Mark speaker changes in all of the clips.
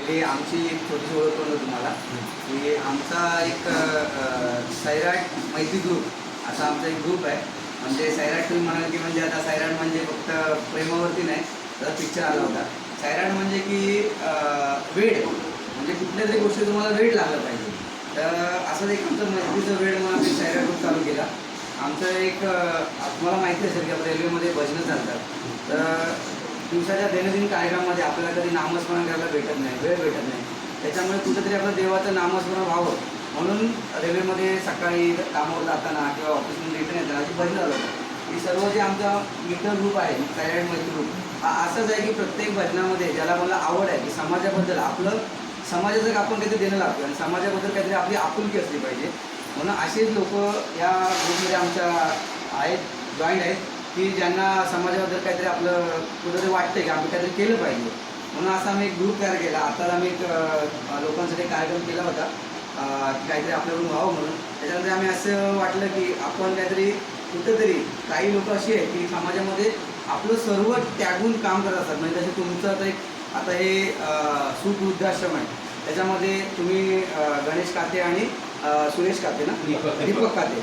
Speaker 1: हे आमची एक छोटीशी ओळख करून तुम्हाला की आमचा एक सैराट मैत्री ग्रुप असा आमचा एक ग्रुप आहे. म्हणजे सैराट तुम्ही म्हणाल की म्हणजे आता सैराट म्हणजे फक्त प्रेमावरती नाही तर पिक्चर आला होता. सैराट म्हणजे की वेळ म्हणजे कुठल्या तरी गोष्टी तुम्हाला वेळ लागला पाहिजे. तर असंच एक आमचं मैत्रीचं वेळ म्हणून आम्ही सैराट ग्रुप चालू केला. आमचं एक तुम्हाला माहिती असेल की आपल्या रेल्वेमध्ये भजनं चालतात. तर दिवसाच्या दैनंदिन कार्यक्रमामध्ये आपल्याला कधी नामस्मरण करायला भेटत नाही, वेळ भेटत नाही. त्याच्यामुळे कुठेतरी आपलं देवाचं नामस्मरण व्हावं म्हणून रेल्वेमध्ये सकाळी कामावर जाताना किंवा ऑफिसमध्ये रिटर्न येताना अशी भजनं चालवतात. ही सर्व जे आमचा मित्र ग्रुप आहे सैराट मैत्री ग्रुप हा असंच आहे की प्रत्येक भजनामध्ये ज्याला मला आवड आहे की समाजाबद्दल आपलं समाजाचं आपण काहीतरी देणं लागतं आणि समाजाबद्दल काहीतरी आपली आपुलकी असली पाहिजे. म्हणून असेच लोक या ग्रुपमध्ये आमच्या आहेत, जॉईंट आहेत की ज्यांना समाजाबद्दल काहीतरी आपलं कुठंतरी वाटतं की आम्ही काहीतरी केलं पाहिजे. म्हणून असा आम्ही एक ग्रुप तयार केला. आता आम्ही एक लोकांसाठी कार्यक्रम केला होता काहीतरी आपल्याकडून व्हावं म्हणून. त्याच्यानंतर आम्ही असं वाटलं की आपण काहीतरी कुठंतरी काही लोक अशी आहेत की समाजामध्ये आपलं सर्व त्यागून काम करत असतात. म्हणजे जसे तुमचं आता एक आता हे सूट वृद्धाश्रम आहे. त्याच्यामध्ये तुम्ही गणेश काते आणि सुरेश काते ना दीपक काते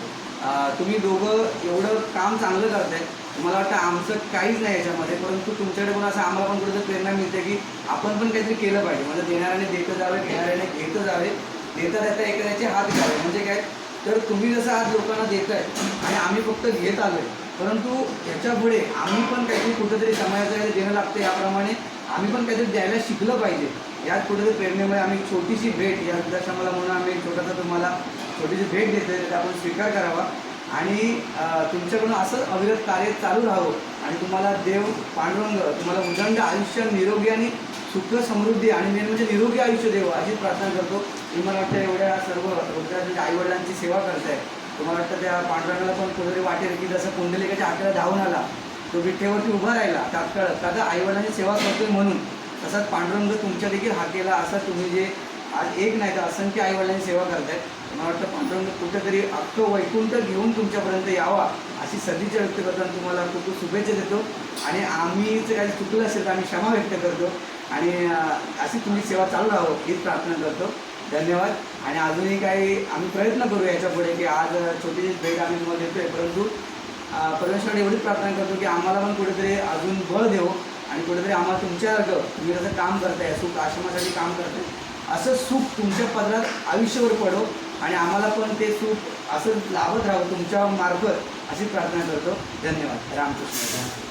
Speaker 1: तुम्ही दोघं एवढं काम चांगलं करताय. मला वाटतं आमचं काहीच नाही याच्यामध्ये, परंतु तुमच्याकडे पण असं आम्हाला पण कुठेतरी प्रेरणा मिळते की आपण पण काहीतरी केलं पाहिजे. म्हणजे देणाऱ्याने देतं जावे, घेणाऱ्याने घेतं जावे, देता देता एखाद्याचे हात घ्यावे. म्हणजे काय तर तुम्ही जसं आज लोकांना देत आहे आणि आम्ही फक्त घेत आलो आहे, परंतु याच्यापुढे आम्ही पण काहीतरी कुठेतरी समाजाला देणं लागतं. याप्रमाणे आम्ही पण काहीतरी द्यायला शिकलं पाहिजे. यात कुठेतरी प्रेरणेमुळे आम्ही छोटीशी भेट या वृद्धाश्रमाला म्हणून आम्ही छोटासा तुम्हाला छोटीशी भेट देतो आहे. त्याचा आपण स्वीकार करावा आणि तुमच्याकडून असं अविरत कार्य चालू राहावं आणि तुम्हाला देव पांडुरंग तुम्हाला उदंड आयुष्य, निरोगी आणि सुख समृद्धी आणि मेन म्हणजे निरोगी आयुष्य देव अशीच प्रार्थना करतो. तुम्हाला वाटतं एवढ्या सर्व वृद्धांच्या आईवडिलांची सेवा करताय, तुम्हाला वाटतं त्या पांडुरंगाला पण कुठेतरी वाटेल की जसं पुंडलिकाच्या हाताला धावून आला तो विठ्ठेवरती उभा राहिला तात्काळ का आईवडिलांची सेवा करतोय म्हणून, तसाच पांडुरंग तुमच्या देखील हाकेला असं तुम्ही जे आज एक नाही तर असंख्य आईवडिलांची सेवा करतायत. मला वाटतं पांडुरंग कुठेतरी अख्खं वैकुंठ घेऊन तुमच्यापर्यंत यावा अशी सदिच्छा व्यक्त करताना तुम्हाला खूप खूप शुभेच्छा देतो. आणि आम्ही जर काही चुकलं असेल तर आम्ही क्षमा व्यक्त करतो आणि अशी तुमची सेवा चालू राहावं हीच प्रार्थना करतो. धन्यवाद. आणि अजूनही काही आम्ही प्रयत्न करू याच्यापुढे की आज छोटीशी भेट आम्ही तुम्हाला देतो आहे, परंतु परमेश्वराने एवढीच प्रार्थना करतो की आम्हाला पण कुठेतरी अजून बळ देऊ आणि कुठेतरी आम्हाला तुमच्यासारखं तुम्ही जसं काम करताय, सुख आश्रमासाठी काम करताय, असं सुख तुमच्या पदरात आयुष्यभर पडो आणि आम्हाला पण ते सुख असं लाभत राहावं तुमच्या मार्फत अशी प्रार्थना करतो. धन्यवाद. रामकृष्ण.